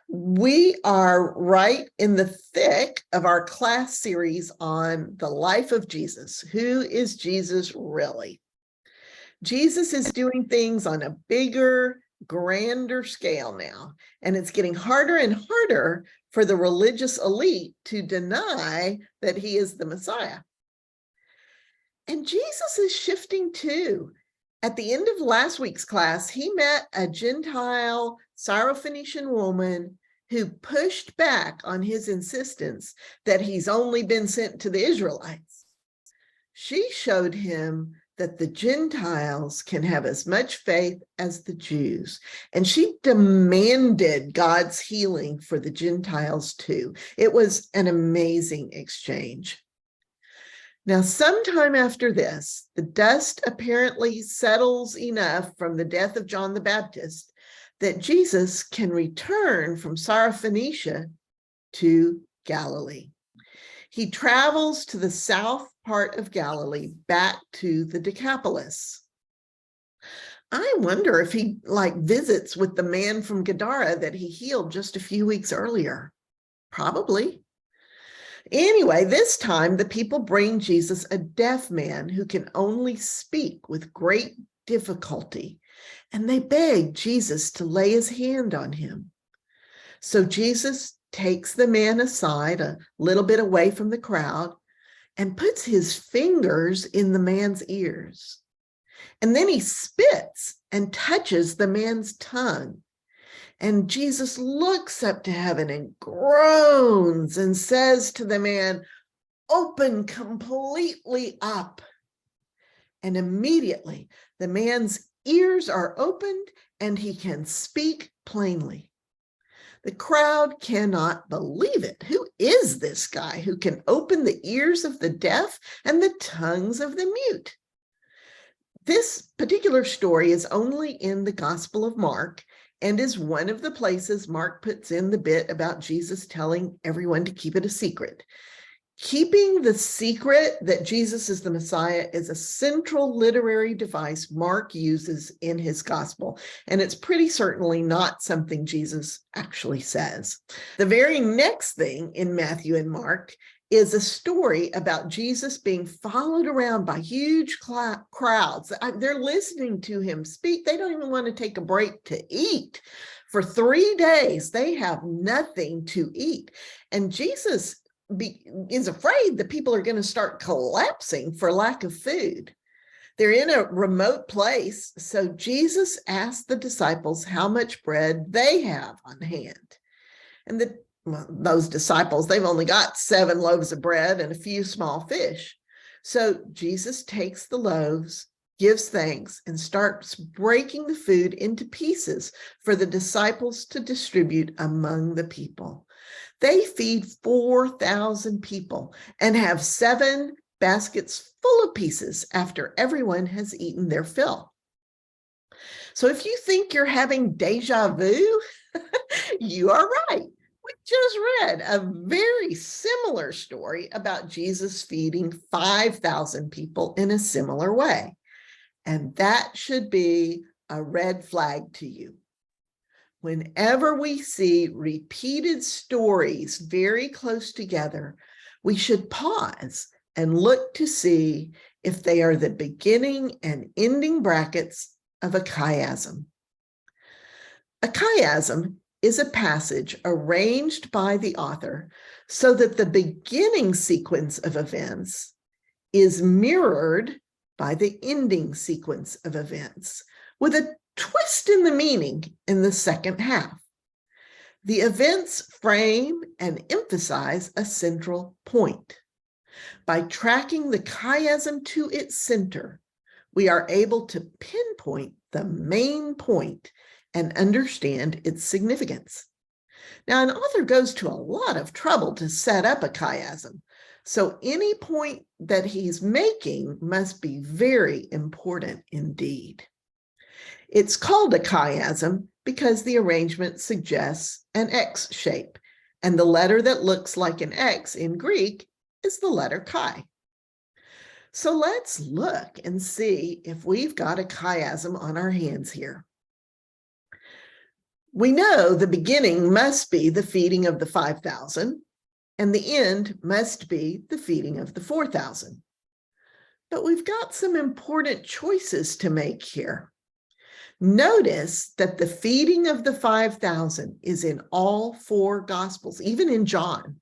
We are right in the thick of our class series on the life of Jesus. Who is Jesus really? Jesus is doing things on a bigger, grander scale now, and it's getting harder and harder for the religious elite to deny that he is the Messiah. And Jesus is shifting too. At the end of last week's class, he met a Gentile Syrophoenician woman who pushed back on his insistence that he's only been sent to the Israelites. She showed him that the Gentiles can have as much faith as the Jews, and she demanded God's healing for the Gentiles too. It was an amazing exchange. Now, sometime after this, the dust apparently settles enough from the death of John the Baptist that Jesus can return from Syrophoenicia to Galilee. He travels to the south part of Galilee back to the Decapolis. I wonder if he visits with the man from Gadara that he healed just a few weeks earlier. Probably. Anyway, this time the people bring Jesus a deaf man who can only speak with great difficulty, and they beg Jesus to lay his hand on him. So Jesus takes the man aside a little bit away from the crowd and puts his fingers in the man's ears. And then he spits and touches the man's tongue. And Jesus looks up to heaven and groans and says to the man, "Open completely up." And immediately the man's ears are opened and he can speak plainly. The crowd cannot believe it. Who is this guy who can open the ears of the deaf and the tongues of the mute? This particular story is only in the Gospel of Mark, and is one of the places Mark puts in the bit about Jesus telling everyone to keep it a secret. Keeping the secret that Jesus is the Messiah is a central literary device Mark uses in his gospel, and it's pretty certainly not something Jesus actually says. The very next thing in Matthew and Mark is a story about Jesus being followed around by huge crowds. They're listening to him speak. They don't even want to take a break to eat. For 3 days, they have nothing to eat. And Jesus is afraid that people are going to start collapsing for lack of food. They're in a remote place, so Jesus asked the disciples how much bread they have on hand. And those disciples, they've only got 7 loaves of bread and a few small fish. So Jesus takes the loaves, gives thanks, and starts breaking the food into pieces for the disciples to distribute among the people. They feed 4,000 people and have 7 baskets full of pieces after everyone has eaten their fill. So if you think you're having deja vu, you are right. We just read a very similar story about Jesus feeding 5,000 people in a similar way. And that should be a red flag to you. Whenever we see repeated stories very close together, we should pause and look to see if they are the beginning and ending brackets of a chiasm. A chiasm is a passage arranged by the author so that the beginning sequence of events is mirrored by the ending sequence of events, with a twist in the meaning in the second half. The events frame and emphasize a central point. By tracking the chiasm to its center, we are able to pinpoint the main point and understand its significance. Now, an author goes to a lot of trouble to set up a chiasm, so any point that he's making must be very important indeed. It's called a chiasm because the arrangement suggests an X shape, and the letter that looks like an X in Greek is the letter chi. So let's look and see if we've got a chiasm on our hands here. We know the beginning must be the feeding of the 5,000, and the end must be the feeding of the 4,000. But we've got some important choices to make here. Notice that the feeding of the 5,000 is in all four Gospels, even in John,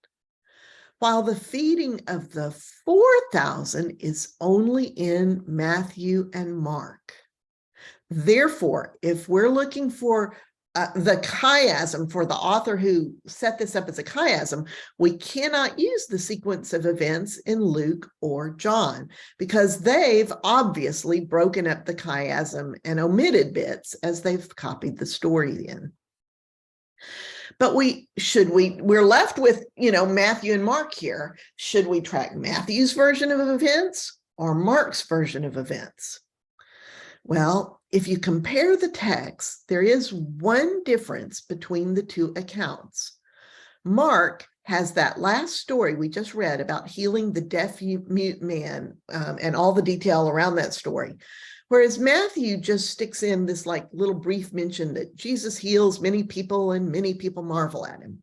while the feeding of the 4,000 is only in Matthew and Mark. Therefore, if we're looking for the chiasm, for the author who set this up as a chiasm, we cannot use the sequence of events in Luke or John because they've obviously broken up the chiasm and omitted bits as they've copied the story in. But we're left with, Matthew and Mark here. Should we track Matthew's version of events or Mark's version of events? Well, if you compare the texts, there is one difference between the two accounts. Mark has that last story we just read about healing the deaf mute man and all the detail around that story. Whereas Matthew just sticks in this little brief mention that Jesus heals many people and many people marvel at him.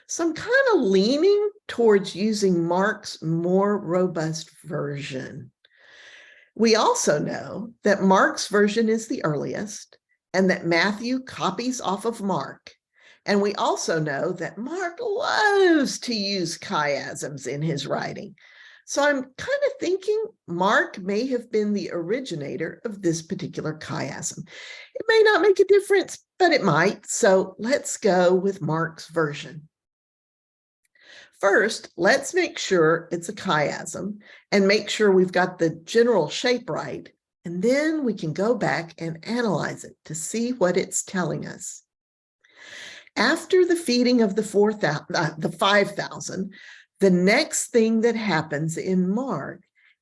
So I'm kind of leaning towards using Mark's more robust version. We also know that Mark's version is the earliest and that Matthew copies off of Mark. And we also know that Mark loves to use chiasms in his writing. So I'm kind of thinking Mark may have been the originator of this particular chiasm. It may not make a difference, but it might. So let's go with Mark's version. First, let's make sure it's a chiasm and make sure we've got the general shape right. And then we can go back and analyze it to see what it's telling us. After the feeding of the 5,000, the next thing that happens in Mark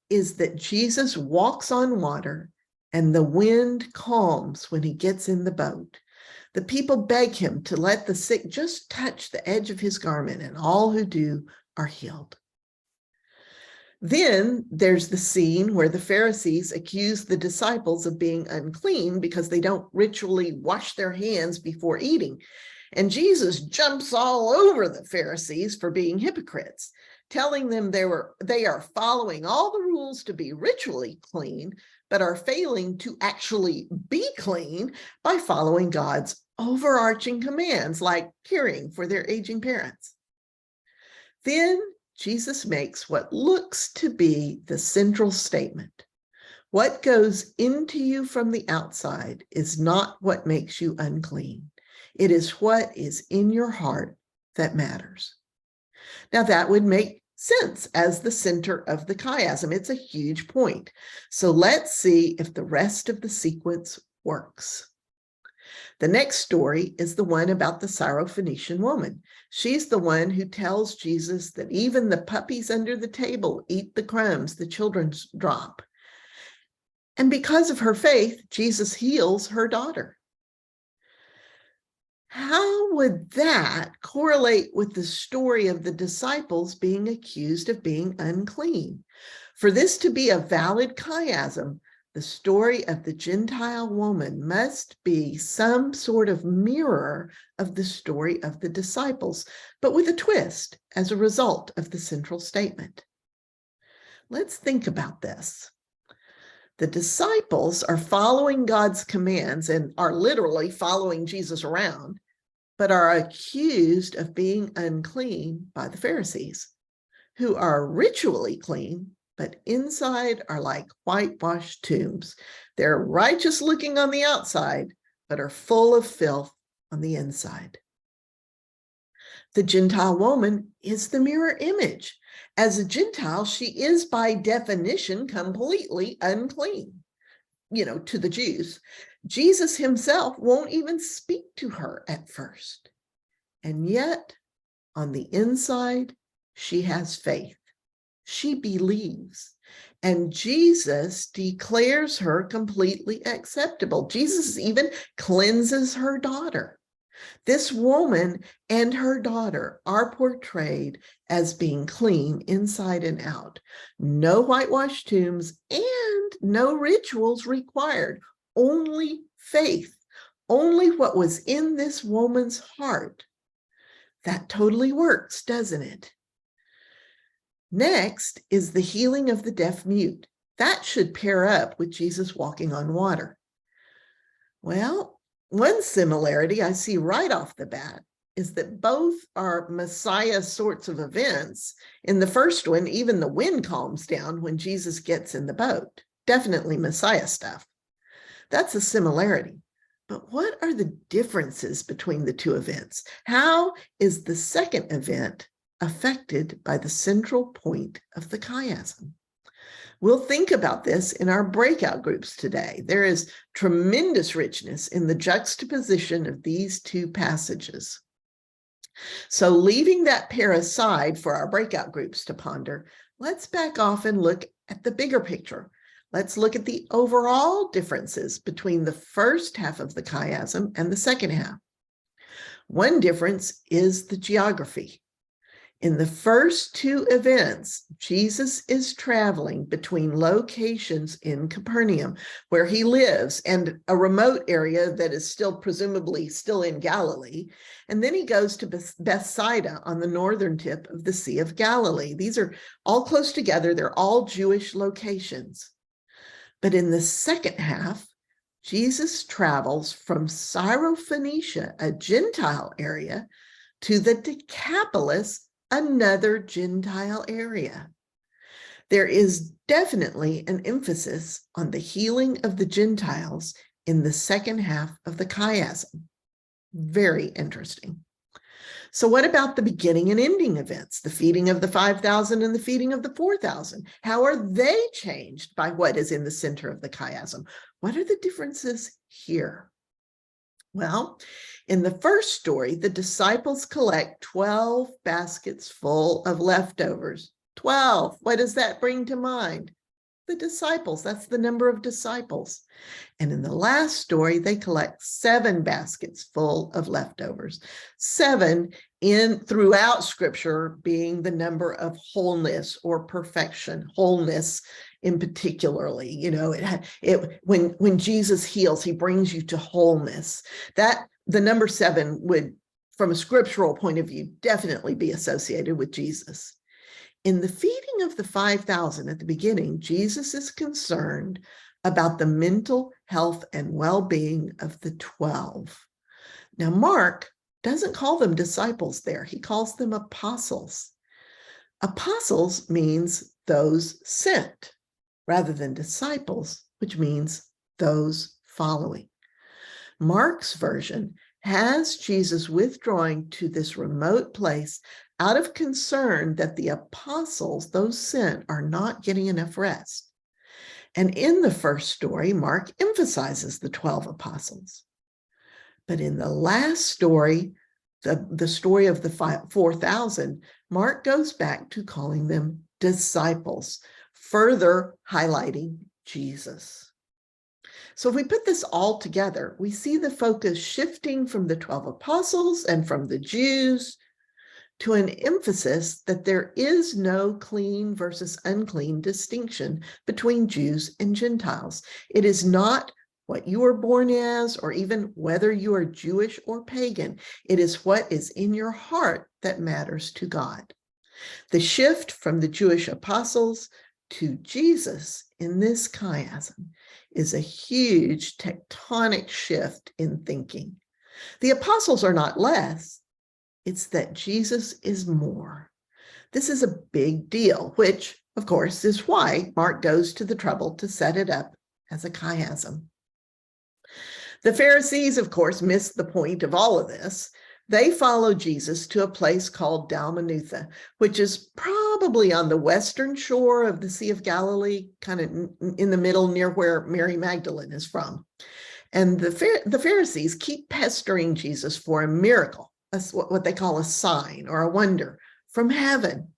is that Jesus walks on water and the wind calms when he gets in the boat. The people beg him to let the sick just touch the edge of his garment, and all who do are healed. Then there's the scene where the Pharisees accuse the disciples of being unclean because they don't ritually wash their hands before eating. And Jesus jumps all over the Pharisees for being hypocrites, telling them they are following all the rules to be ritually clean, but are failing to actually be clean by following God's overarching commands, like caring for their aging parents. Then Jesus makes what looks to be the central statement. What goes into you from the outside is not what makes you unclean. It is what is in your heart that matters. Now that would make sense as the center of the chiasm. It's a huge point. So let's see if the rest of the sequence works. The next story is the one about the Syrophoenician woman. She's the one who tells Jesus that even the puppies under the table eat the crumbs the children drop. And because of her faith, Jesus heals her daughter. How would that correlate with the story of the disciples being accused of being unclean? For this to be a valid chiasm, the story of the Gentile woman must be some sort of mirror of the story of the disciples, but with a twist as a result of the central statement. Let's think about this. The disciples are following God's commands and are literally following Jesus around, but are accused of being unclean by the Pharisees, who are ritually clean, but inside are like whitewashed tombs. They're righteous looking on the outside, but are full of filth on the inside. The Gentile woman is the mirror image. As a Gentile, she is by definition completely unclean, to the Jews. Jesus himself won't even speak to her at first. And yet, on the inside, she has faith. She believes. And Jesus declares her completely acceptable. Jesus even cleanses her daughter. This woman and her daughter are portrayed as being clean inside and out. No whitewashed tombs and no rituals required, only faith, only what was in this woman's heart. That totally works, doesn't it? Next is the healing of the deaf mute. That should pair up with Jesus walking on water. Well, one similarity I see right off the bat is that both are Messiah sorts of events. In the first one, even the wind calms down when Jesus gets in the boat. Definitely Messiah stuff. That's a similarity. But what are the differences between the two events? How is the second event affected by the central point of the chiasm? We'll think about this in our breakout groups today. There is tremendous richness in the juxtaposition of these two passages. So leaving that pair aside for our breakout groups to ponder, let's back off and look at the bigger picture. Let's look at the overall differences between the first half of the chiasm and the second half. One difference is the geography. In the first two events, Jesus is traveling between locations in Capernaum, where he lives, and a remote area that is still presumably still in Galilee. And then he goes to Bethsaida on the northern tip of the Sea of Galilee. These are all close together. They're all Jewish locations. But in the second half, Jesus travels from Syrophoenicia, a Gentile area, to the Decapolis, another Gentile area. There is definitely an emphasis on the healing of the Gentiles in the second half of the chiasm. Very interesting. So what about the beginning and ending events, the feeding of the 5,000 and the feeding of the 4,000? How are they changed by what is in the center of the chiasm? What are the differences here? Well, in the first story, the disciples collect 12 baskets full of leftovers. 12, what does that bring to mind? The disciples, that's the number of disciples. And in the last story, they collect 7 baskets full of leftovers. 7 throughout Scripture being the number of wholeness or perfection, wholeness in particularly. You know, when Jesus heals, he brings you to wholeness. That the number 7 would, from a scriptural point of view, definitely be associated with Jesus. In the feeding of the 5,000 at the beginning, Jesus is concerned about the mental health and well-being of the 12. Now, Mark doesn't call them disciples there. He calls them apostles. Apostles means those sent, rather than disciples, which means those following. Mark's version has Jesus withdrawing to this remote place out of concern that the apostles, those sent, are not getting enough rest. And in the first story, Mark emphasizes the 12 apostles. But in the last story, the story of the 4,000, Mark goes back to calling them disciples, further highlighting Jesus. So if we put this all together, we see the focus shifting from the 12 apostles and from the Jews to an emphasis that there is no clean versus unclean distinction between Jews and Gentiles. It is not what you were born as, or even whether you are Jewish or pagan. It is what is in your heart that matters to God. The shift from the Jewish apostles to Jesus in this chiasm is a huge tectonic shift in thinking. The apostles are not less. It's that Jesus is more. This is a big deal, which, of course, is why Mark goes to the trouble to set it up as a chiasm. The Pharisees, of course, missed the point of all of this. They followed Jesus to a place called Dalmanutha, which is probably on the western shore of the Sea of Galilee, kind of in the middle near where Mary Magdalene is from. And the Pharisees keep pestering Jesus for a miracle, what they call a sign or a wonder from heaven,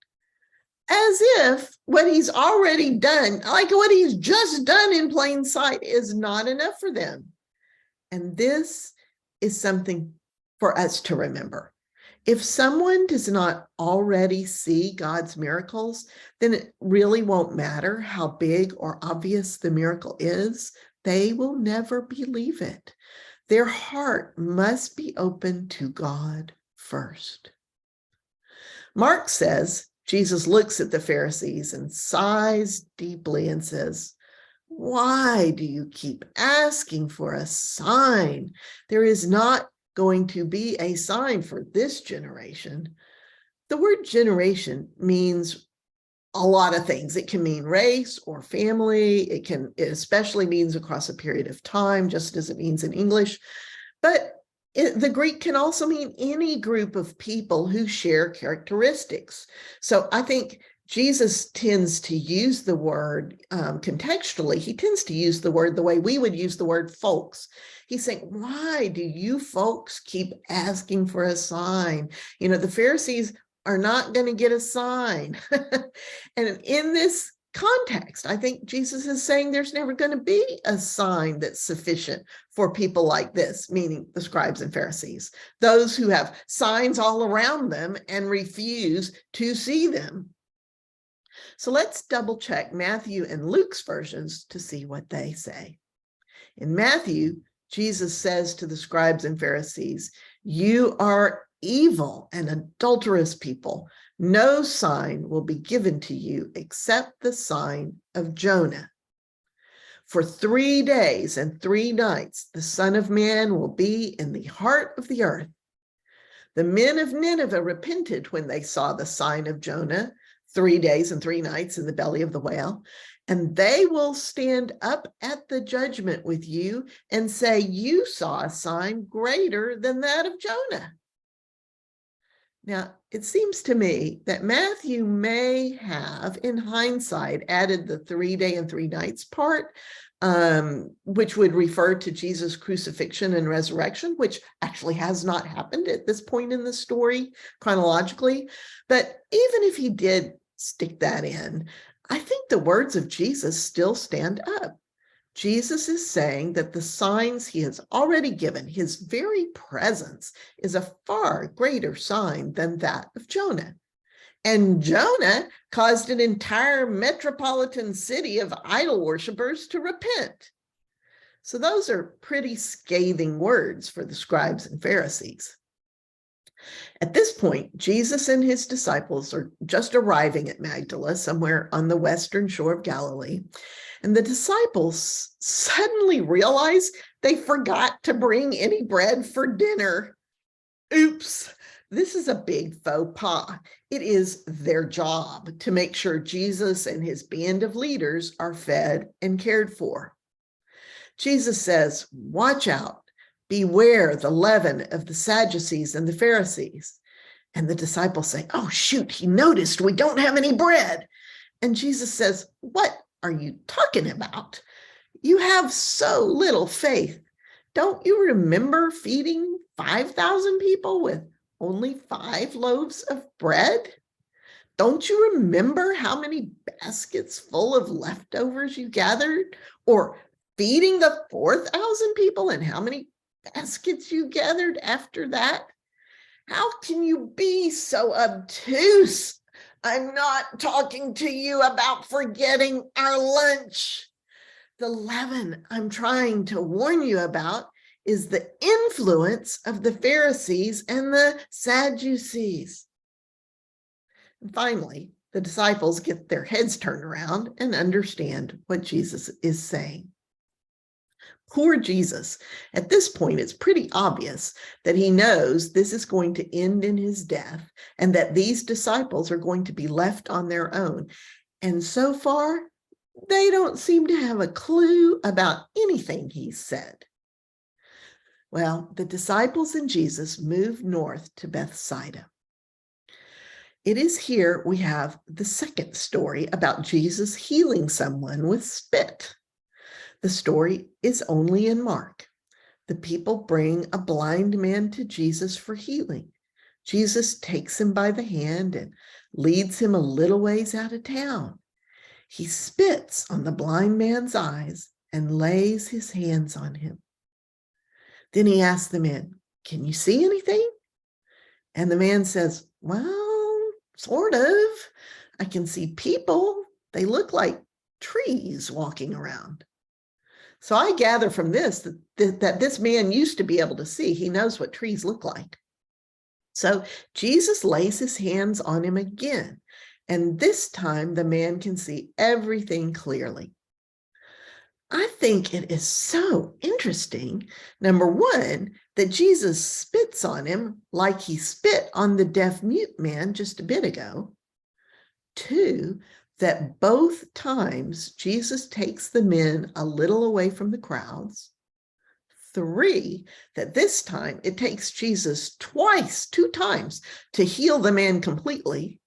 as if what he's already done, like what he's just done in plain sight, is not enough for them. And this is something for us to remember. If someone does not already see God's miracles, then it really won't matter how big or obvious the miracle is. They will never believe it. Their heart must be open to God first. Mark says, Jesus looks at the Pharisees and sighs deeply and says, "Why do you keep asking for a sign? There is not going to be a sign for this generation." The word generation means a lot of things. It can mean race or family. It especially means across a period of time, just as it means in English. But the Greek can also mean any group of people who share characteristics. So I think Jesus tends to use the word contextually. He tends to use the word the way we would use the word folks. He's saying, why do you folks keep asking for a sign? You know, the Pharisees are not going to get a sign. And in this context, I think Jesus is saying there's never going to be a sign that's sufficient for people like this, meaning the scribes and Pharisees, those who have signs all around them and refuse to see them. So let's double check Matthew and Luke's versions to see what they say. In Matthew, Jesus says to the scribes and Pharisees, "You are evil and adulterous people. No sign will be given to you except the sign of Jonah. For 3 days and 3 nights, the Son of Man will be in the heart of the earth. The men of Nineveh repented when they saw the sign of Jonah, 3 days and 3 nights in the belly of the whale, and they will stand up at the judgment with you and say, you saw a sign greater than that of Jonah." Now, it seems to me that Matthew may have, in hindsight, added the 3 day and 3 nights part, which would refer to Jesus' crucifixion and resurrection, which actually has not happened at this point in the story chronologically. But even if he did stick that in, I think the words of Jesus still stand up. Jesus is saying that the signs he has already given, his very presence, is a far greater sign than that of Jonah. And Jonah caused an entire metropolitan city of idol worshipers to repent. So those are pretty scathing words for the scribes and Pharisees. At this point, Jesus and his disciples are just arriving at Magdala, somewhere on the western shore of Galilee. And the disciples suddenly realize they forgot to bring any bread for dinner. Oops, this is a big faux pas. It is their job to make sure Jesus and his band of leaders are fed and cared for. Jesus says, "Watch out, beware the leaven of the Sadducees and the Pharisees." And the disciples say, "Oh, shoot, he noticed we don't have any bread." And Jesus says, "What are you talking about? You have so little faith. Don't you remember feeding 5,000 people with only 5 loaves of bread? Don't you remember how many baskets full of leftovers you gathered? Or feeding the 4,000 people and how many baskets you gathered after that? How can you be so obtuse? I'm not talking to you about forgetting our lunch. The leaven I'm trying to warn you about is the influence of the Pharisees and the Sadducees." And finally, the disciples get their heads turned around and understand what Jesus is saying. Poor Jesus. At this point, it's pretty obvious that he knows this is going to end in his death and that these disciples are going to be left on their own. And so far, they don't seem to have a clue about anything he said. Well, the disciples and Jesus moved north to Bethsaida. It is here we have the second story about Jesus healing someone with spit. The story is only in Mark. The people bring a blind man to Jesus for healing. Jesus takes him by the hand and leads him a little ways out of town. He spits on the blind man's eyes and lays his hands on him. Then he asks the man, "Can you see anything?" And the man says, "Well, sort of. I can see people. They look like trees walking around." So I gather from this that this man used to be able to see. He knows what trees look like. So Jesus lays his hands on him again, and this time the man can see everything clearly. I think it is so interesting, number one, that Jesus spits on him like he spit on the deaf-mute man just a bit ago. Two, that both times Jesus takes the men a little away from the crowds. Three, that this time it takes Jesus two times, to heal the man completely.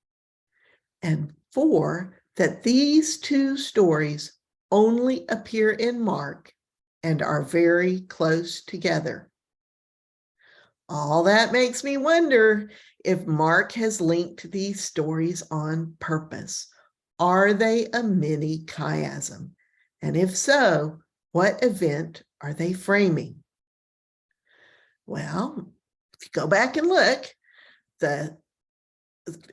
And four, that these two stories only appear in Mark and are very close together. All that makes me wonder if Mark has linked these stories on purpose. Are they a mini chiasm? And if so, what event are they framing? Well, if you go back and look, the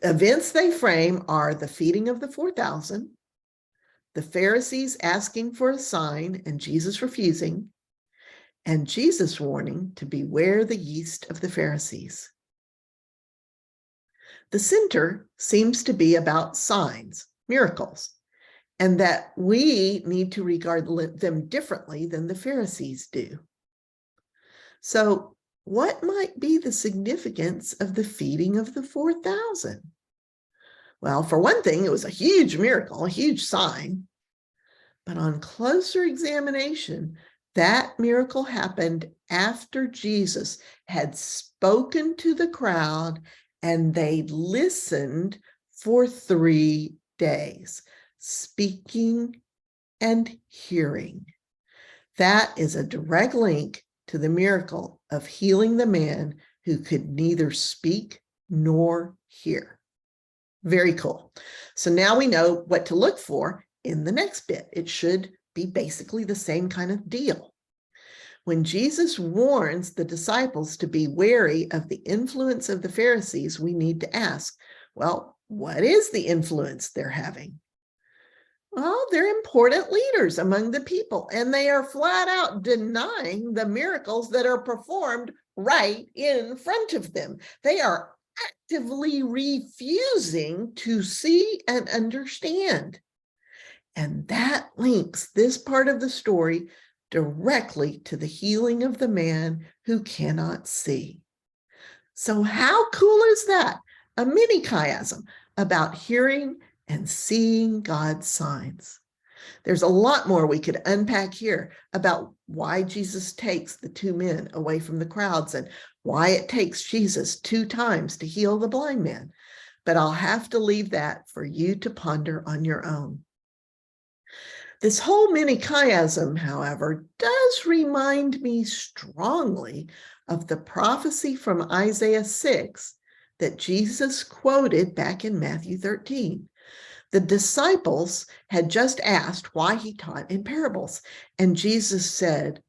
events they frame are the feeding of the 4,000, the Pharisees asking for a sign and Jesus refusing, and Jesus warning to beware the yeast of the Pharisees. The center seems to be about signs, miracles, and that we need to regard them differently than the Pharisees do. So, what might be the significance of the feeding of the 4,000? Well, for one thing, it was a huge miracle, a huge sign. But on closer examination, that miracle happened after Jesus had spoken to the crowd and they listened for 3 days, speaking and hearing. That is a direct link to the miracle of healing the man who could neither speak nor hear. Very cool. So now we know what to look for in the next bit. It should be basically the same kind of deal. When Jesus warns the disciples to be wary of the influence of the Pharisees, we need to ask, well, what is the influence they're having? Well, they're important leaders among the people, and they are flat out denying the miracles that are performed right in front of them. They are actively refusing to see and understand. And that links this part of the story directly to the healing of the man who cannot see. So how cool is that? A mini chiasm about hearing and seeing God's signs. There's a lot more we could unpack here about why Jesus takes the 2 men away from the crowds and why it takes Jesus 2 times to heal the blind man. But I'll have to leave that for you to ponder on your own. This whole mini chiasm, however, does remind me strongly of the prophecy from Isaiah 6 that Jesus quoted back in Matthew 13. The disciples had just asked why he taught in parables, and Jesus said,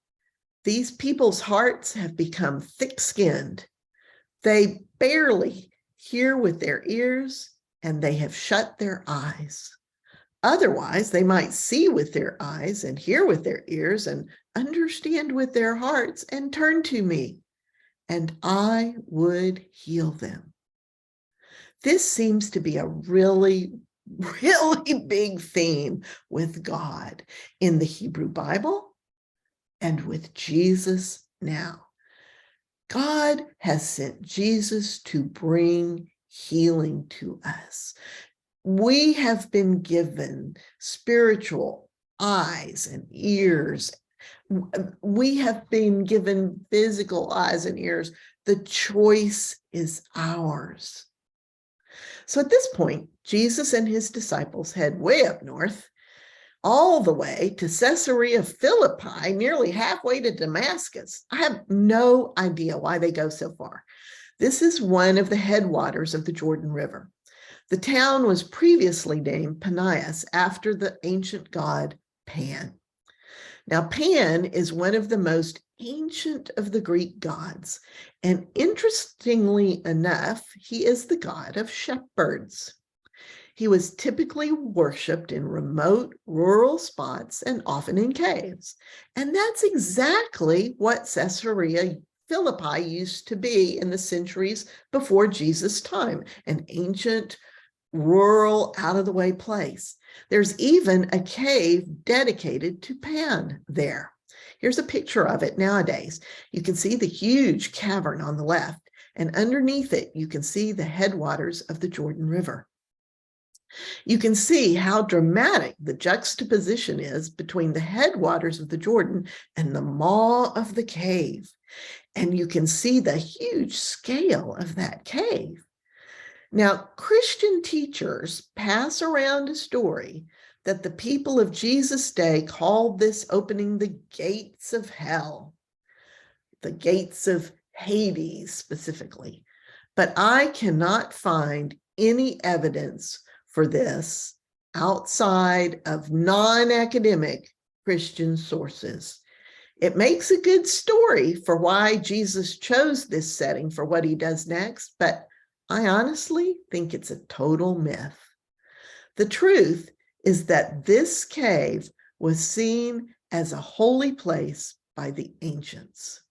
"These people's hearts have become thick-skinned. They barely hear with their ears, and they have shut their eyes. Otherwise, they might see with their eyes and hear with their ears and understand with their hearts and turn to me, and I would heal them." This seems to be a really big theme with God in the Hebrew Bible and with Jesus now. God has sent Jesus to bring healing to us. We have been given spiritual eyes and ears. We have been given physical eyes and ears. The choice is ours. So at this point, Jesus and his disciples head way up north, all the way to Caesarea Philippi, nearly halfway to Damascus. I have no idea why they go so far. This is one of the headwaters of the Jordan River. The town was previously named Panias after the ancient god Pan. Now, Pan is one of the most ancient of the Greek gods, and interestingly enough, he is the god of shepherds. He was typically worshipped in remote rural spots and often in caves. And that's exactly what Caesarea Philippi used to be in the centuries before Jesus' time, an ancient, rural, out-of-the-way place. There's even a cave dedicated to Pan there. Here's a picture of it nowadays. You can see the huge cavern on the left, and underneath it, you can see the headwaters of the Jordan River. You can see how dramatic the juxtaposition is between the headwaters of the Jordan and the maw of the cave. And you can see the huge scale of that cave. Now, Christian teachers pass around a story that the people of Jesus' day called this opening the gates of hell, the gates of Hades specifically. But I cannot find any evidence for this outside of non-academic Christian sources. It makes a good story for why Jesus chose this setting for what he does next, but I honestly think it's a total myth. The truth is that this cave was seen as a holy place by the ancients.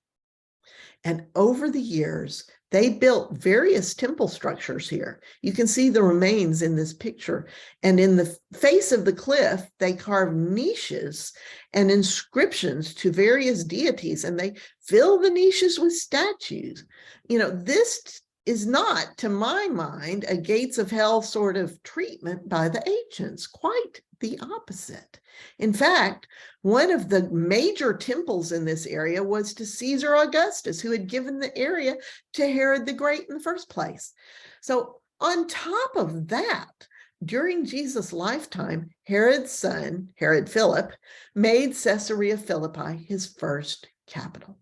And over the years, they built various temple structures here. You can see the remains in this picture. And in the face of the cliff, they carved niches and inscriptions to various deities, and they fill the niches with statues. You know, this is not, to my mind, a gates of hell sort of treatment by the ancients. Quite the opposite. In fact, one of the major temples in this area was to Caesar Augustus, who had given the area to Herod the Great in the first place. So on top of that, during Jesus' lifetime, Herod's son, Herod Philip, made Caesarea Philippi his first capital.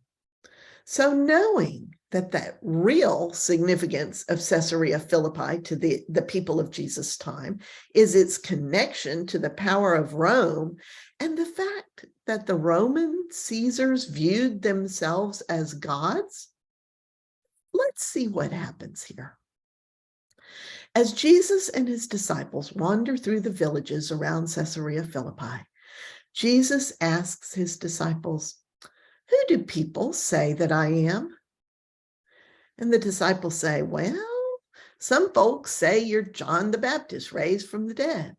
So knowing that real significance of Caesarea Philippi to the people of Jesus' time is its connection to the power of Rome, and the fact that the Roman Caesars viewed themselves as gods, let's see what happens here. As Jesus and his disciples wander through the villages around Caesarea Philippi, Jesus asks his disciples, "Who do people say that I am?" And the disciples say, "Well, some folks say you're John the Baptist raised from the dead.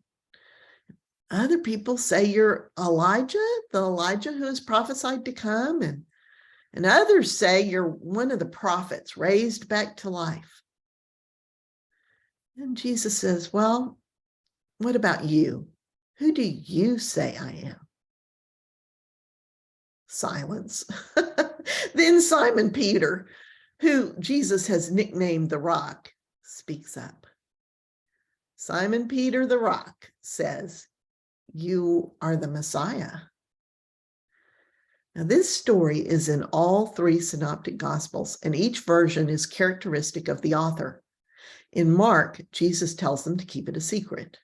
Other people say you're Elijah, the Elijah who is prophesied to come. And others say you're one of the prophets raised back to life." And Jesus says, "Well, what about you? Who do you say I am?" Silence. Then Simon Peter, who Jesus has nicknamed the Rock, speaks up. Simon Peter the Rock says, "You are the Messiah." Now, this story is in all three synoptic gospels, and each version is characteristic of the author. In Mark, Jesus tells them to keep it a secret.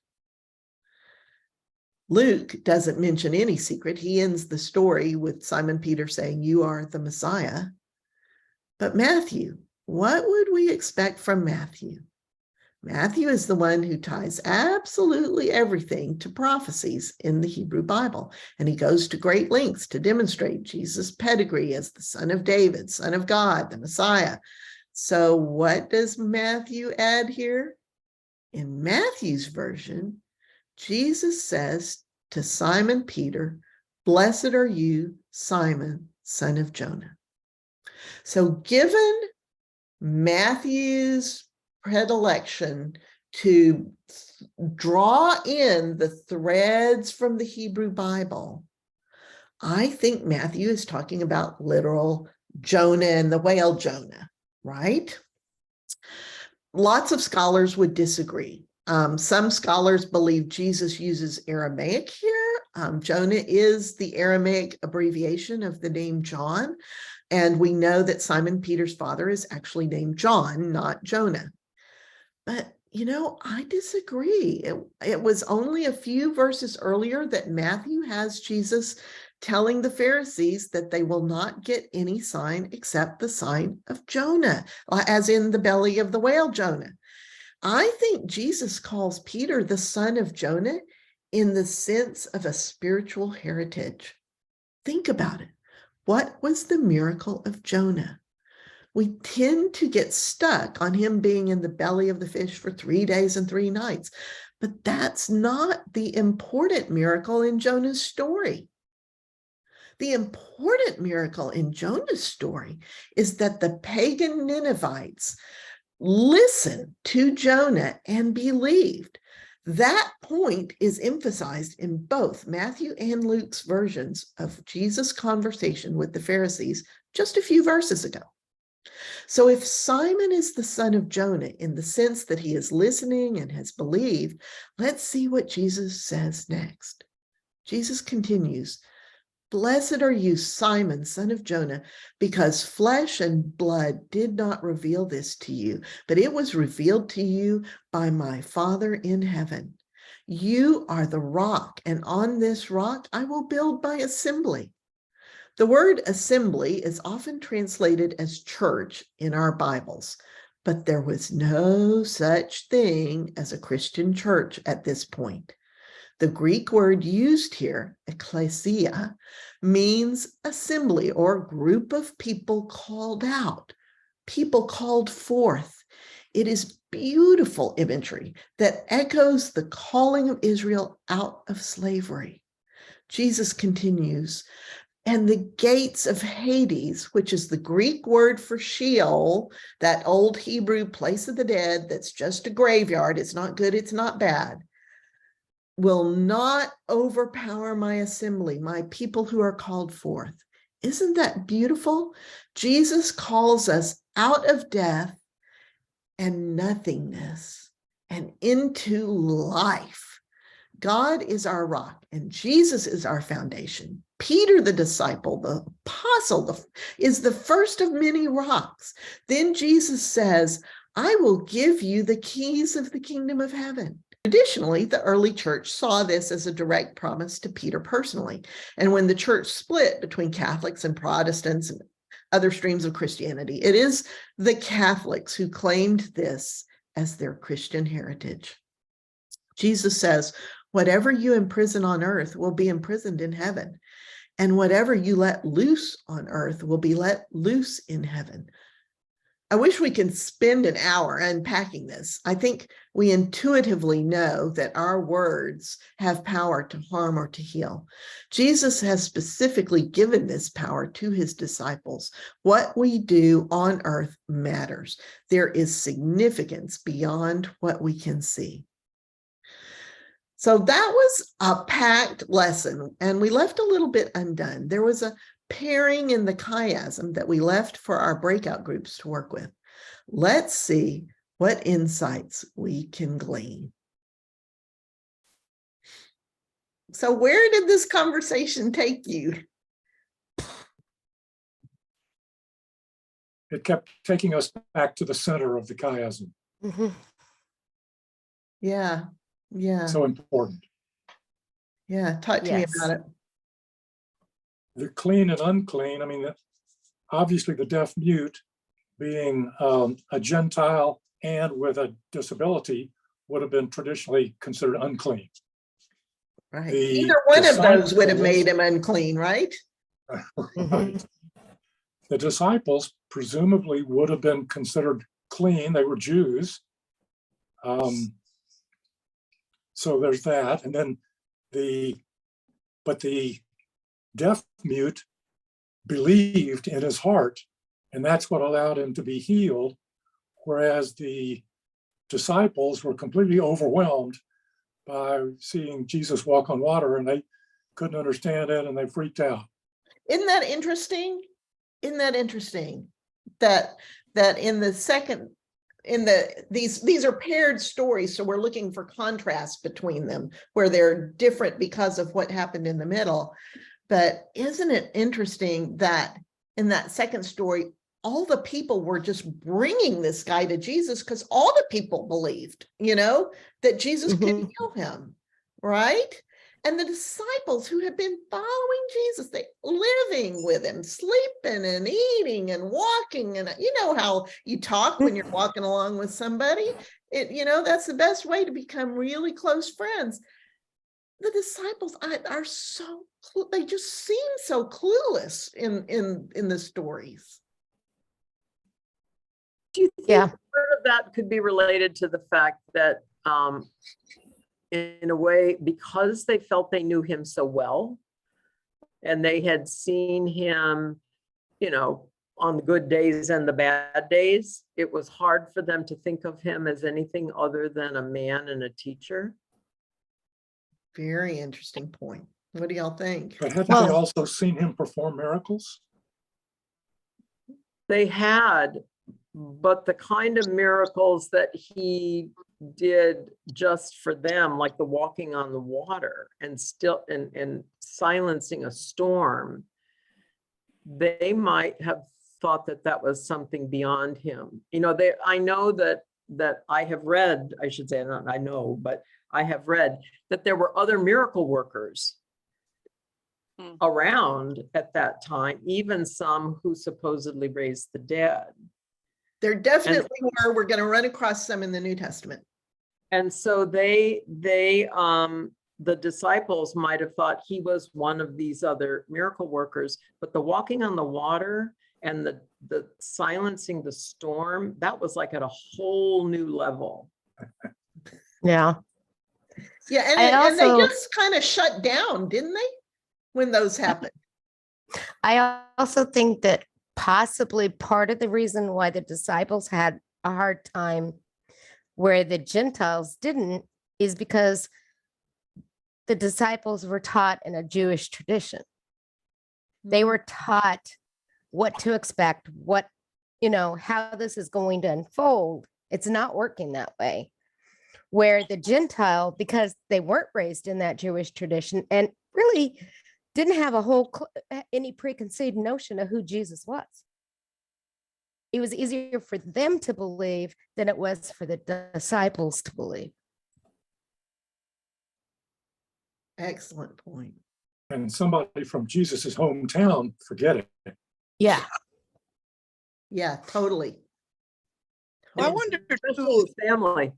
Luke doesn't mention any secret. He ends the story with Simon Peter saying, "You are the Messiah." But Matthew, what would we expect from Matthew? Matthew is the one who ties absolutely everything to prophecies in the Hebrew Bible, and he goes to great lengths to demonstrate Jesus' pedigree as the Son of David, Son of God, the Messiah. So what does Matthew add here? In Matthew's version, Jesus says to Simon Peter, "Blessed are you, Simon, son of Jonah." So given Matthew's predilection to draw in the threads from the Hebrew Bible, I think Matthew is talking about literal Jonah and the whale Jonah, right? Lots of scholars would disagree. Some scholars believe Jesus uses Aramaic here. Jonah is the Aramaic abbreviation of the name John. And we know that Simon Peter's father is actually named John, not Jonah. But, you know, I disagree. It was only a few verses earlier that Matthew has Jesus telling the Pharisees that they will not get any sign except the sign of Jonah, as in the belly of the whale Jonah. I think Jesus calls Peter the son of Jonah in the sense of a spiritual heritage. Think about it. What was the miracle of Jonah? We tend to get stuck on him being in the belly of the fish for 3 days and 3 nights, but that's not the important miracle in Jonah's story. The important miracle in Jonah's story is that the pagan Ninevites listened to Jonah and believed. That point is emphasized in both Matthew and Luke's versions of Jesus' conversation with the Pharisees just a few verses ago. So if Simon is the son of Jonah in the sense that he is listening and has believed, let's see what Jesus says next. Jesus continues, "Blessed are you, Simon, son of Jonah, because flesh and blood did not reveal this to you, but it was revealed to you by my Father in heaven. You are the rock, and on this rock I will build my assembly." The word assembly is often translated as church in our Bibles, but there was no such thing as a Christian church at this point. The Greek word used here, ekklesia, means assembly or group of people called out, people called forth. It is beautiful imagery that echoes the calling of Israel out of slavery. Jesus continues, "And the gates of Hades," which is the Greek word for Sheol, that old Hebrew place of the dead that's just a graveyard, it's not good, it's not bad, "will not overpower my assembly, my people who are called forth." Isn't that beautiful? Jesus calls us out of death and nothingness and into life. God is our rock and Jesus is our foundation. Peter, the disciple, the apostle, is the first of many rocks. Then Jesus says, "I will give you the keys of the kingdom of heaven." Additionally, the early church saw this as a direct promise to Peter personally. And when the church split between Catholics and Protestants and other streams of Christianity, it is the Catholics who claimed this as their Christian heritage. Jesus says, "Whatever you imprison on earth will be imprisoned in heaven, and whatever you let loose on earth will be let loose in heaven." I wish we could spend an hour unpacking this. I think we intuitively know that our words have power to harm or to heal. Jesus has specifically given this power to his disciples. What we do on earth matters. There is significance beyond what we can see. So that was a packed lesson, and we left a little bit undone. There was a pairing in the chiasm that we left for our breakout groups to work with. Let's see what insights we can glean. So where did this conversation take you? It kept taking us back to the center of the chiasm. Mm-hmm. Yeah. So important. Yeah, talk to me about it. The clean and unclean, I mean, obviously the deaf mute being a Gentile and with a disability would have been traditionally considered unclean. Right. Either one of those would have made him unclean, right? Right. Mm-hmm. The disciples presumably would have been considered clean. They were Jews. So there's that. And then the deaf mute believed in his heart, and that's what allowed him to be healed, whereas the disciples were completely overwhelmed by seeing Jesus walk on water, and they couldn't understand it, and they freaked out. Isn't that interesting? That in the second, these are paired stories, so we're looking for contrast between them where they're different because of what happened in the middle. But isn't it interesting that in that second story, all the people were just bringing this guy to Jesus because all the people believed, that Jesus could heal him, right? And the disciples who had been following Jesus, they living with him, sleeping and eating and walking. And you know how you talk when you're walking along with somebody. That's the best way to become really close friends. The disciples are so, they just seem so clueless in the stories. Do you think part of that could be related to the fact that in a way, because they felt they knew him so well and they had seen him, on the good days and the bad days, it was hard for them to think of him as anything other than a man and a teacher? Very interesting point. What do y'all think? But hadn't they also seen him perform miracles? They had, but the kind of miracles that he did just for them, like the walking on the water and silencing a storm, they might have thought that was something beyond him. I know that I have read, I should say, not I know, but I have read that there were other miracle workers around at that time, even some who supposedly raised the dead. There definitely were. We're going to run across some in the New Testament. And so the disciples might have thought he was one of these other miracle workers, but the walking on the water and the silencing the storm, that was like at a whole new level. Yeah. Yeah, and they just kind of shut down, didn't they, when those happened? I also think that possibly part of the reason why the disciples had a hard time where the Gentiles didn't is because the disciples were taught in a Jewish tradition. They were taught what to expect, how this is going to unfold. It's not working that way. Where the Gentile, because they weren't raised in that Jewish tradition and really didn't have any preconceived notion of who Jesus was. It was easier for them to believe than it was for the disciples to believe. Excellent point. And somebody from Jesus's hometown, forget it. Yeah. Yeah, totally. I wonder Especially his family.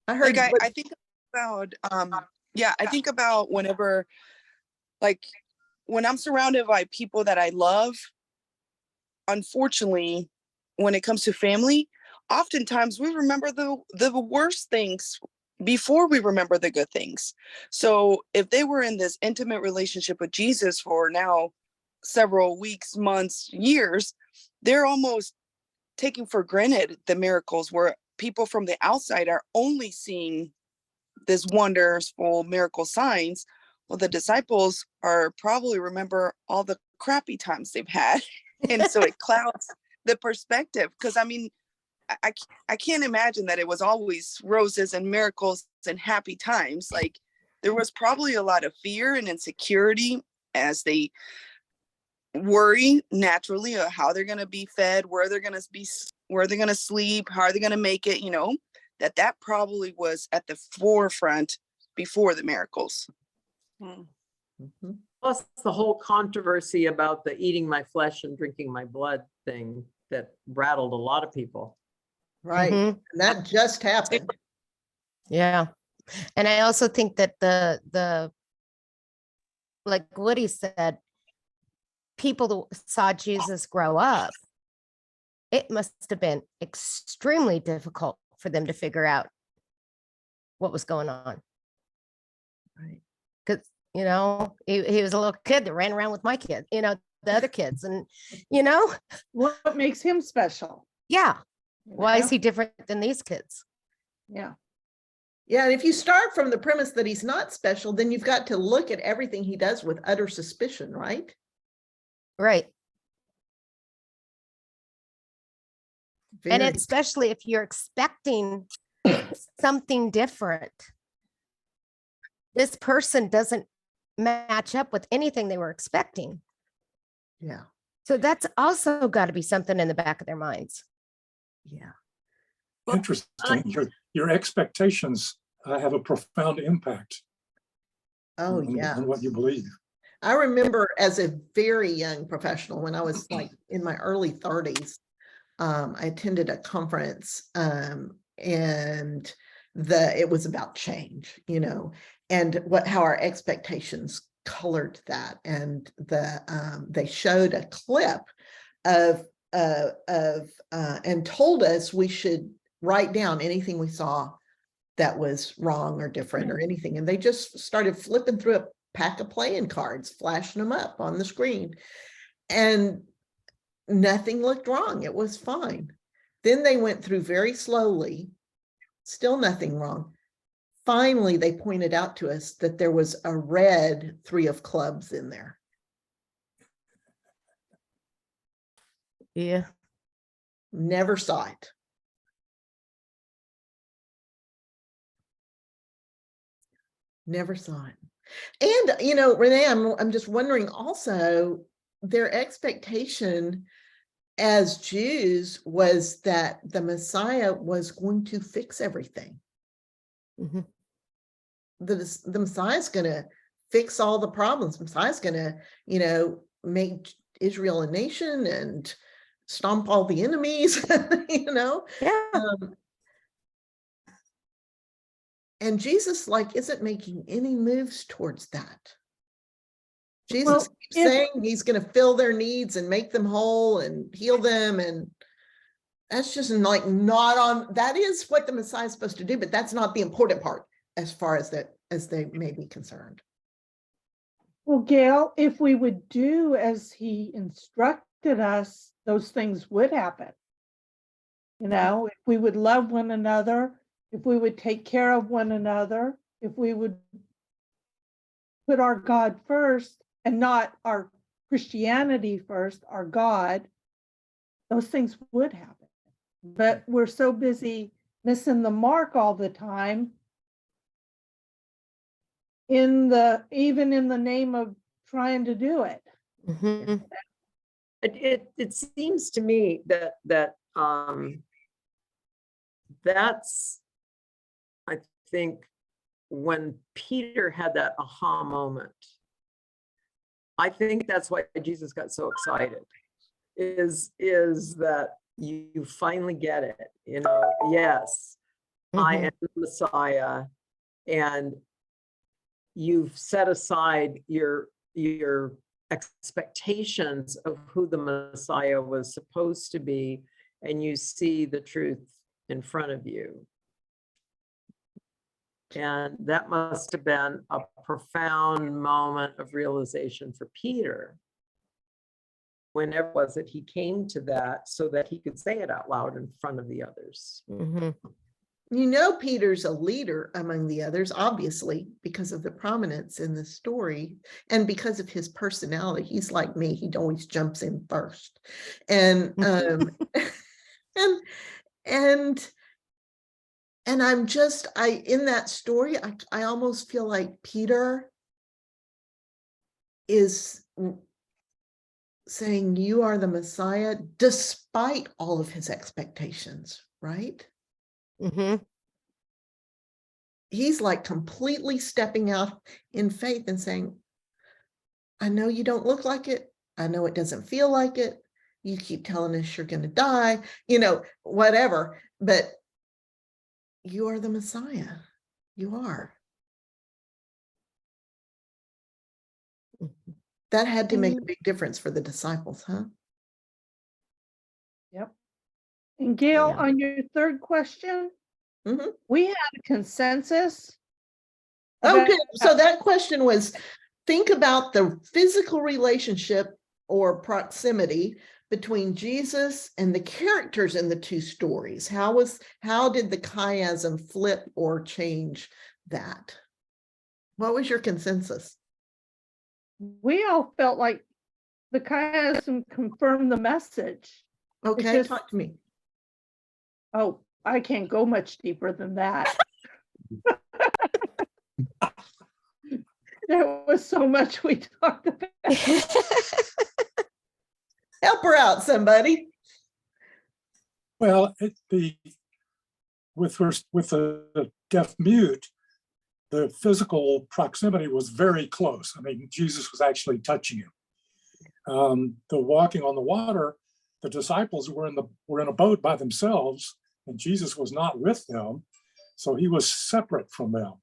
I heard. I think about I think about whenever, like, when I'm surrounded by people that I love, unfortunately, when it comes to family, oftentimes we remember the worst things before we remember the good things. So if they were in this intimate relationship with Jesus for now several weeks, months, years, they're almost taking for granted the miracles where people from the outside are only seeing this wonderful miracle signs. Well, the disciples are probably remember all the crappy times they've had. And so it clouds the perspective. Because I mean, I can't imagine that it was always roses and miracles and happy times. Like, there was probably a lot of fear and insecurity as they worry naturally of how they're going to be fed, where they're going to sleep, how are they going to make it, that probably was at the forefront before the miracles. Mm-hmm. Plus the whole controversy about the eating my flesh and drinking my blood thing that rattled a lot of people. Right. Mm-hmm. And that just happened. Yeah. And I also think that the like Woody said, people that saw Jesus grow up, it must have been extremely difficult for them to figure out what was going on. Right. Because, he was a little kid that ran around with my kids, the other kids, and, What makes him special? yeah. Why is he different than these kids? Yeah. Yeah, and if you start from the premise that he's not special, then you've got to look at everything he does with utter suspicion, right? Right. And Very. especially if you're expecting something different, this person doesn't match up with anything they were expecting. Yeah. So that's also got to be something in the back of their minds. Yeah. Interesting. Your expectations have a profound impact Oh, yeah. on what you believe. I remember as a very young professional, when I was like in my early 30s, I attended a conference, and it was about change, and how our expectations colored that. And they showed a clip of and told us we should write down anything we saw that was wrong or different or anything. And they just started flipping through a pack of playing cards, flashing them up on the screen, and nothing looked wrong. It was fine. Then they went through very slowly, still nothing wrong. Finally, they pointed out to us that there was a red 3 of clubs in there. Yeah. Never saw it. Never saw it. And, Renee, I'm just wondering also, their expectation as Jews was that the Messiah was going to fix everything. Mhm. The Messiah's going to fix all the problems. The Messiah's going to, make Israel a nation and stomp all the enemies, Yeah. And Jesus isn't making any moves towards that. Jesus Well, keeps saying he's going to fill their needs and make them whole and heal them. And that's just not on, that is what the Messiah is supposed to do, but that's not the important part as far as they may be concerned. Well, Gail, if we would do as he instructed us, those things would happen. If we would love one another, if we would take care of one another, if we would put our God first and not our Christianity first, our God, those things would happen. But we're so busy missing the mark all the time, even in the name of trying to do it. Mhm. It seems to me that that's, I think, when Peter had that aha moment. I think that's why Jesus got so excited, is that you finally get it, yes, I Mhm. am the Messiah, and you've set aside your expectations of who the Messiah was supposed to be, and you see the truth in front of you. And that must have been a profound moment of realization for Peter. Whenever it was that he came to that, so that he could say it out loud in front of the others. Mhm. Peter's a leader among the others, obviously, because of the prominence in the story and because of his personality. He's like me, he always jumps in first. And and I'm just, in that story, I almost feel like Peter is saying, you are the Messiah, despite all of his expectations, right? Mhm. He's like completely stepping out in faith and saying, I know you don't look like it. I know it doesn't feel like it. You keep telling us you're going to die, whatever, but you are the Messiah. You are. That had to make a big difference for the disciples, huh? Yep. And Gail, Yeah. on your third question, Mhm. we had a consensus. Okay, so that question was, think about the physical relationship or proximity between Jesus and the characters in the 2 stories. How did the chiasm flip or change that? What was your consensus? We all felt like the chiasm confirmed the message. Okay, just- talk to me. Oh, I can't go much deeper than that. There was so much we talked about. Help her out, somebody. Well, with the deaf mute, the physical proximity was very close. I mean, Jesus was actually touching him. The walking on the water, the disciples were in a boat by themselves, and Jesus was not with them, so he was separate from them.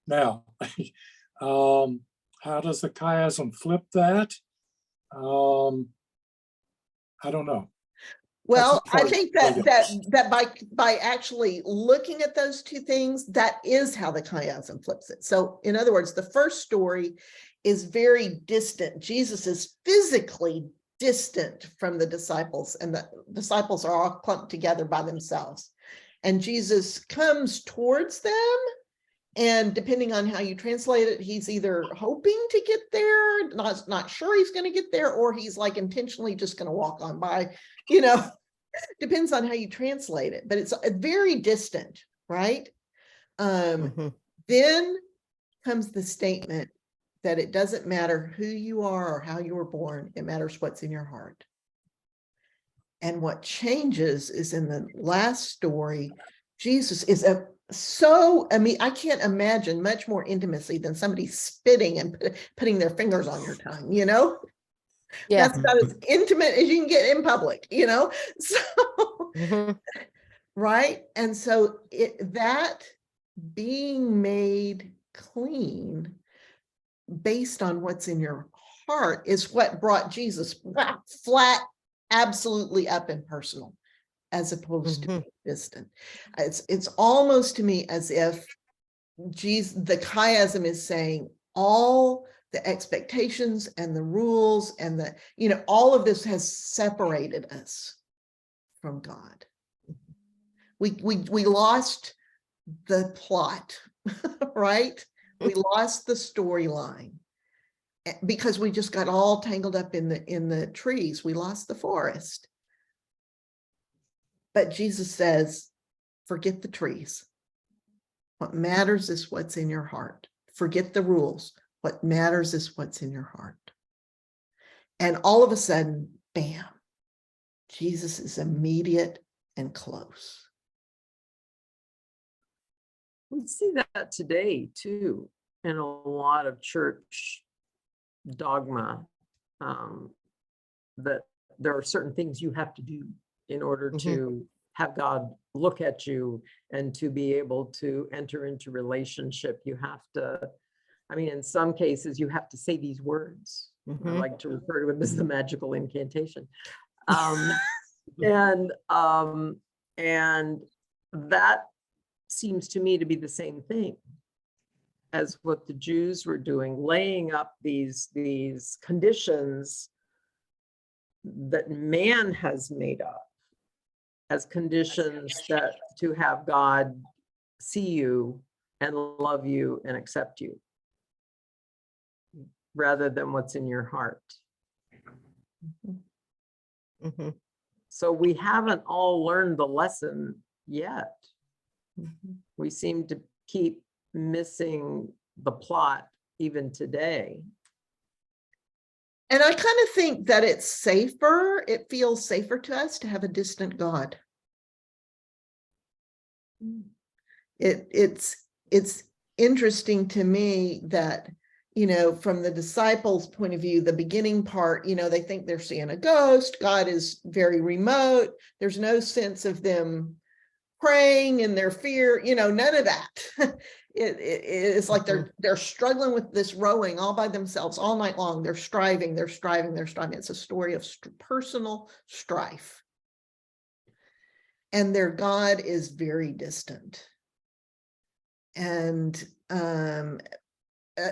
Now, how does the chiasm flip that? I don't know. Well, That's as far I as think I that go. by actually looking at those two things, that is how the chiasm flips it. So in other words, the first story is very distant. Jesus is physically distant from the disciples, and the disciples are all clumped together by themselves. And Jesus comes towards them, and depending on how you translate it, he's either hoping to get there, not sure he's going to get there, or he's like intentionally just going to walk on by, you know. Depends on how you translate it, but it's very distant, right? Then comes the statement that it doesn't matter who you are or how you were born, it matters what's in your heart. And what changes is in the last story, Jesus is I can't imagine much more intimacy than somebody spitting and putting their fingers on your tongue, you know? Yeah. That's about as intimate as you can get in public, you know? So, right? And so that being made clean based on what's in your heart is what brought Jesus flat, absolutely up and personal, as opposed to distant. It's almost to me as if the chiasm is saying all the expectations and the rules and all of this has separated us from God. We lost the plot, right? We lost the storyline because we just got all tangled up in the trees. We lost the forest. But Jesus says, forget the trees. What matters is what's in your heart. Forget the rules. What matters is what's in your heart. And all of a sudden, bam, Jesus is immediate and close. We see that today too, in a lot of church dogma, that there are certain things you have to do in order to have God look at you and to be able to enter into relationship. You have to, in some cases, you have to say these words. I like to refer to it as the magical incantation. And that seems to me to be the same thing as what the Jews were doing, laying up these conditions that man has made up as conditions that to have God see you and love you and accept you, rather than what's in your heart. So we haven't all learned the lesson yet. We seem to keep missing the plot even today. And I kind of think that it feels safer to us to have a distant God. It's interesting to me that, from the disciples' point of view, the beginning part, they think they're seeing a ghost. God is very remote. There's no sense of them praying and their fear, none of that. It's like they're struggling with this rowing all by themselves all night long. They're striving. It's a story of personal strife. And their God is very distant. And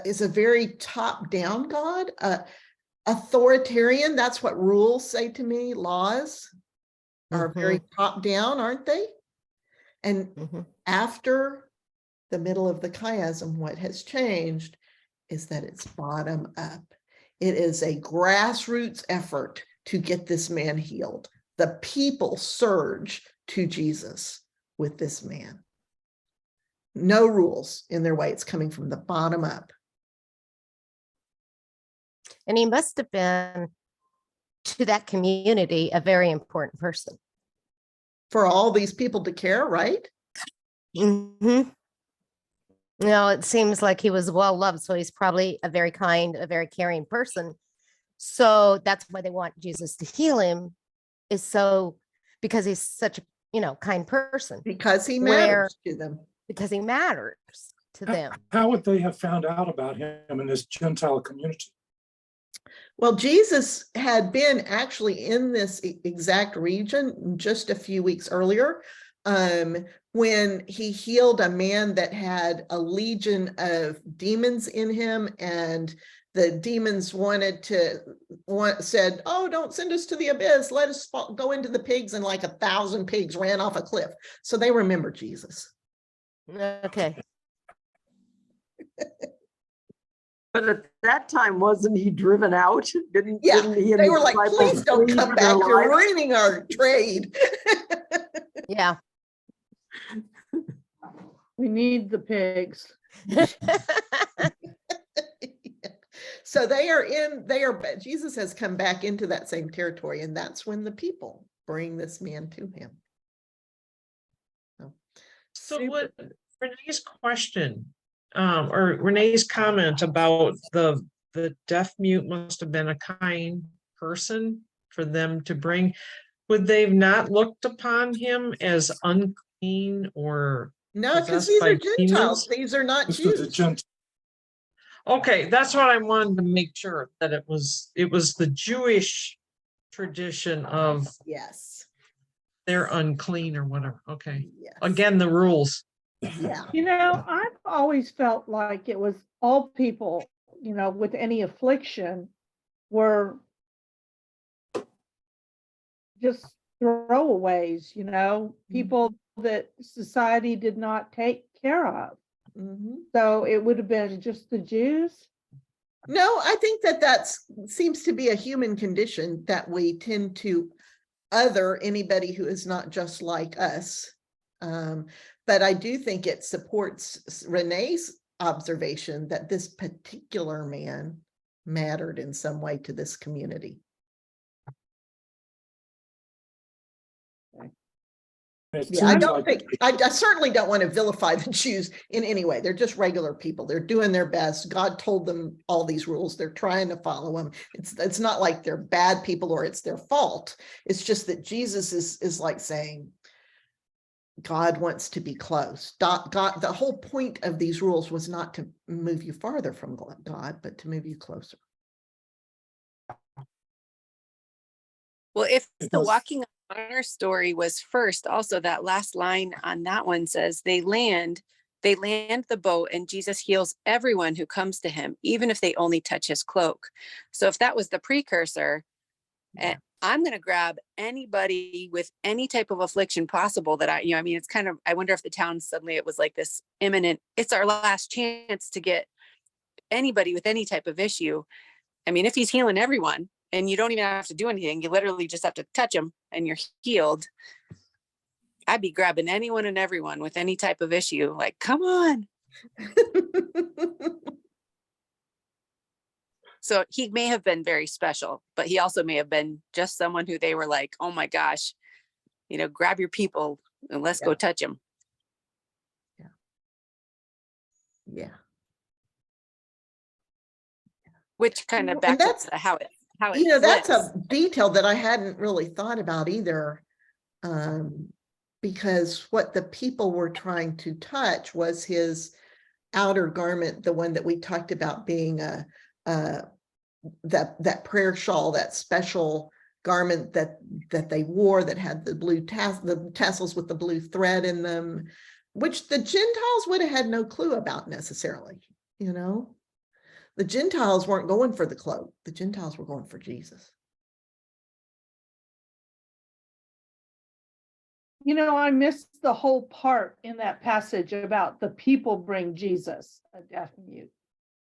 is a very top-down God, authoritarian. That's what rules say to me. Laws are very top-down, aren't they? And after the middle of the chiasm, what has changed is that it's bottom up. It is a grassroots effort to get this man healed. The people surge to Jesus with this man. No rules in their way. It's coming from the bottom up. And he must have been, to that community, a very important person. For all these people to care, right? No, it seems like he was well loved, so he's probably a very kind, a very caring person. So that's why they want Jesus to heal him, is so because he's such a, kind person, Because he Where- matters to them. because he matters to them. How would they have found out about him in this Gentile community? Well, Jesus had been actually in this exact region just a few weeks earlier, when he healed a man that had a legion of demons in him, and the demons said, "Oh, don't send us to the abyss. Let us go into the pigs," and like 1,000 pigs ran off a cliff. So they remember Jesus. Okay. But at that time, wasn't he driven out? Didn't Yeah, he and they the were like, disciples "Please don't flee come for their back. You're lives? ruining our trade." Yeah. We need the pigs. So Jesus has come back into that same territory, and that's when the people bring this man to him. So what Renee's question, or Renee's comment about the deaf mute must have been a kind person for them to bring, would they have not looked upon him as unclean or No, because possessed these by are Gentiles. demons? These are not This was a Jews. Gentile. Okay, that's what I wanted to make sure, that it was the Jewish tradition of Yes. they're unclean or whatever. Okay. Yes. Again, the rules. Yeah. I've always felt like it was all people, with any affliction were just throwaways, people that society did not take care of. Mhm. So it would have been just the Jews. No, I think that seems to be a human condition, that we tend to other anybody who is not just like us. But I do think it supports Renee's observation that this particular man mattered in some way to this community. It Yeah, I seems don't like think, I certainly don't want to vilify the Jews in any way. They're just regular people. They're doing their best. God told them all these rules. They're trying to follow them. It's not like they're bad people or it's their fault. It's just that Jesus is like saying, God wants to be close. God, the whole point of these rules was not to move you farther from God, but to move you closer. Well, if It the does. walking on water story was first, also that last line on that one says they land the boat and Jesus heals everyone who comes to him, even if they only touch his cloak. So if that was the precursor, Yeah. I'm going to grab anybody with any type of affliction possible that it's kind of, I wonder if the town suddenly it was like this imminent, it's our last chance to get anybody with any type of issue. I mean, if he's healing everyone and you don't even have to do anything, you literally just have to touch them and you're healed. I'd be grabbing anyone and everyone with any type of issue. Like, come on. So he may have been very special, but he also may have been just someone who they were like, oh my gosh, grab your people and let's go touch them. Yeah. Which kind of And backs up to how it that's flips. a detail that I hadn't really thought about either. Because what the people were trying to touch was his outer garment, the one that we talked about being that prayer shawl, that special garment that they wore that had the tassels with the blue thread in them, which the Gentiles would have had no clue about necessarily. The Gentiles weren't going for the cloak. The Gentiles were going for Jesus. I missed the whole part in that passage about the people bring Jesus, a deaf mute.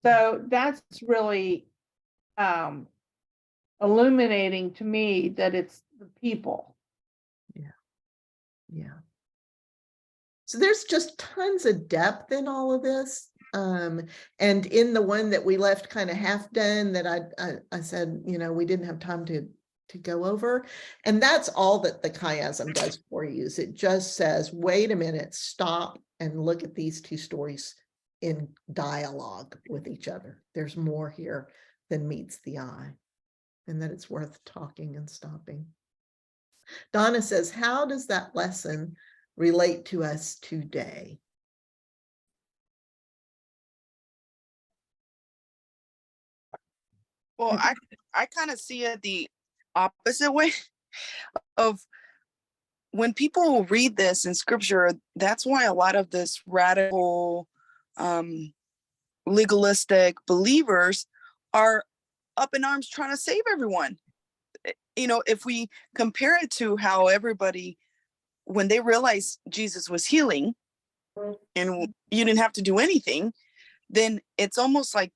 So that's really illuminating to me that it's the people. Yeah. So there's just tons of depth in all of this. And in the one that we left kind of half done that I said, we didn't have time to go over. And that's all that the chiasm does for you, is it just says, wait a minute, stop and look at these two stories in dialogue with each other. There's more here than meets the eye. and that it's worth talking and stopping. Donna says, how does that lesson relate to us today? Well, I kind of see it the opposite way of when people read this in scripture. That's why a lot of this radical, legalistic believers are up in arms trying to save everyone. You know, if we compare it to how everybody, when they realized Jesus was healing and you didn't have to do anything, then it's almost like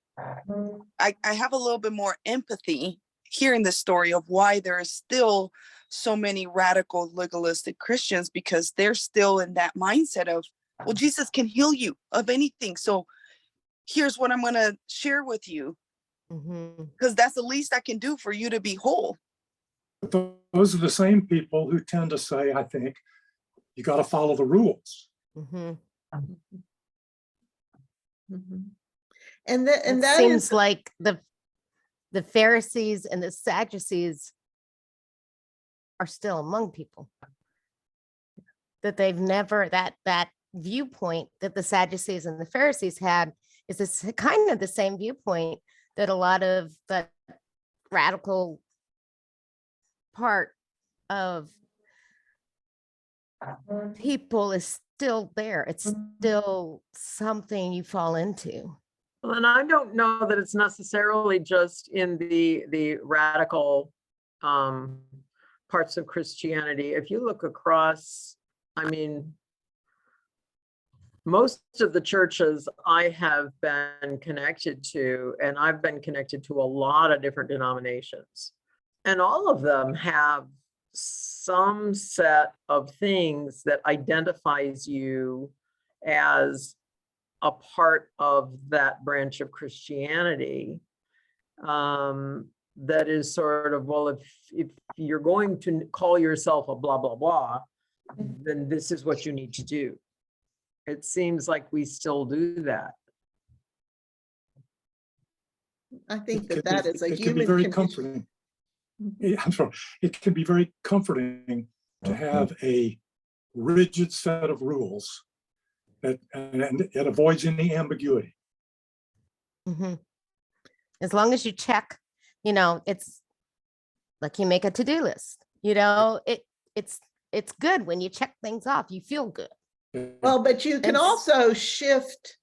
I have a little bit more empathy hearing the story of why there is still so many radical legalistic Christians, because they're still in that mindset of, well, Jesus can heal you of anything. So here's what I'm going to share with you, because that's the least I can do for you to be whole. Those are the same people who tend to say, I think, you got to follow the rules. And It that seems is like the Pharisees and the Sadducees are still among people. That they've never, that viewpoint that the Sadducees and the Pharisees had is this kind of the same viewpoint that a lot of the radical part of people is still there. It's still something you fall into. Well, and I don't know that it's necessarily just in the radical parts of Christianity. If you look across, I mean, most of the churches I have been connected to, and I've been connected to a lot of different denominations, and all of them have some set of things that identifies you as a part of that branch of Christianity, that is sort of, well, if you're going to call yourself a blah, blah, blah, then this is what you need to do. It seems like we still do that. I think It that is a can be human very condition. comforting. Yeah, I'm sorry. It can be very comforting to have a rigid set of rules that and it avoids any ambiguity. As long as you check, you know, it's like you make a to-do list, you know, it's good when you check things off, you feel good. Well, but you can And also shift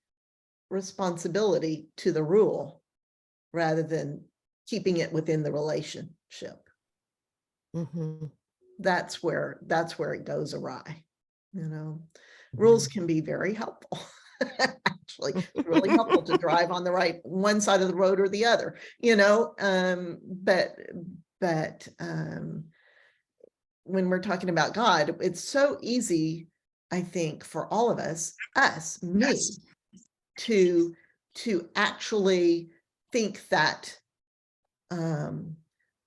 responsibility to the rule rather than keeping it within the relationship. That's where it goes awry. You know, rules can be very helpful. Actually, it's really helpful to drive on the right one side of the road or the other, you know, but when we're talking about God, it's so easy, I think, for all of us, me, to actually think that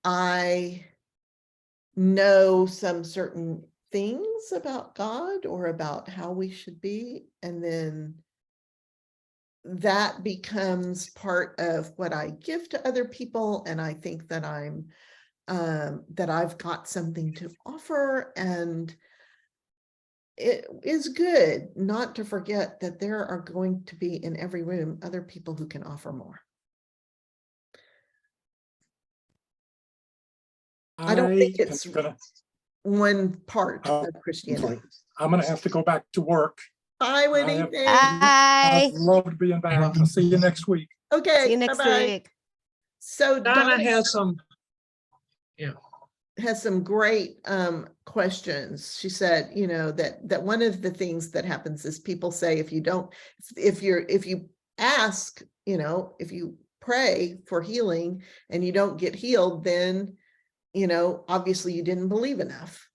I know some certain things about God or about how we should be, and then that becomes part of what I give to other people, and I think that that I've got something to offer. And it is good not to forget that there are going to be in every room other people who can offer more. I don't think it's one part of Christianity. I'm going to have to go back to work. Bye, Winnie. I've loved being back. I'll see you next week. Okay. See you next week. So Donna has some great questions. She said, you know, that one of the things that happens is people say, if you ask, you know, if you pray for healing and you don't get healed, then, you know, obviously you didn't believe enough.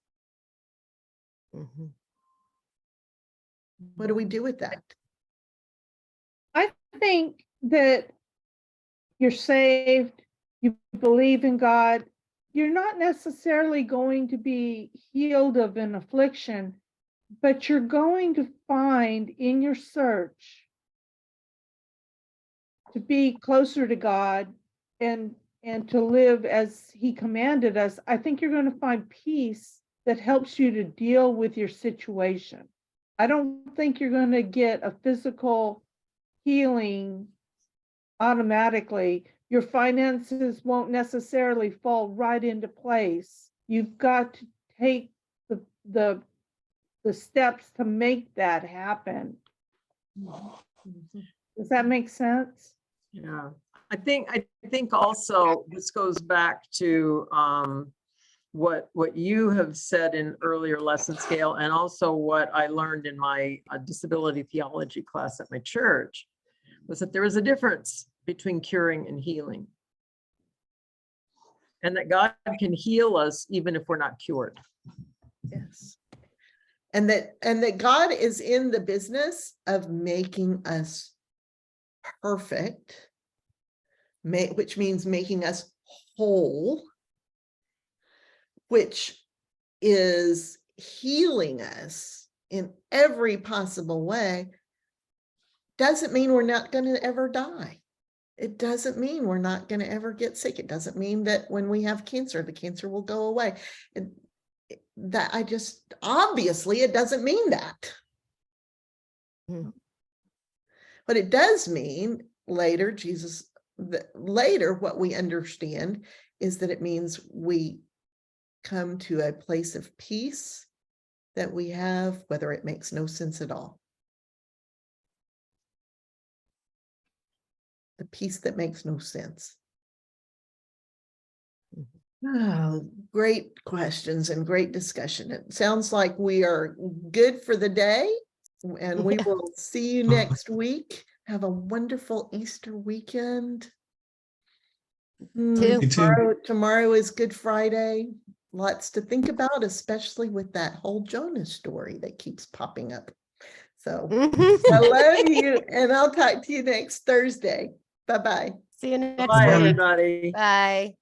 What do we do with that? I think that you're saved, you believe in God, you're not necessarily going to be healed of an affliction, but you're going to find in your search to be closer to God and and to live as he commanded us, I think you're going to find peace that helps you to deal with your situation. I don't think you're going to get a physical healing automatically. Your finances won't necessarily fall right into place. You've got to take the steps to make that happen. Does that make sense? Yeah, I think also this goes back to what you have said in earlier lessons, Gail, and also what I learned in my disability theology class at my church, was that there is a difference between curing and healing. And that God can heal us even if we're not cured. Yes. And that God is in the business of making us perfect, which means making us whole, which is healing us in every possible way. Doesn't mean we're not going to ever die. It doesn't mean we're not going to ever get sick. It doesn't mean that when we have cancer, the cancer will go away. Obviously, it doesn't mean that. But it does mean later, what we understand is that it means we come to a place of peace that we have, whether it makes no sense at all. The peace that makes no sense. Oh, great questions and great discussion. It sounds like we are good for the day, and we will see you next week. Have a wonderful Easter weekend. You too. Tomorrow is Good Friday. Lots to think about, especially with that whole Jonah story that keeps popping up. So I love you, and I'll talk to you next Thursday. Bye-bye. See you next Bye, week. everybody. Bye.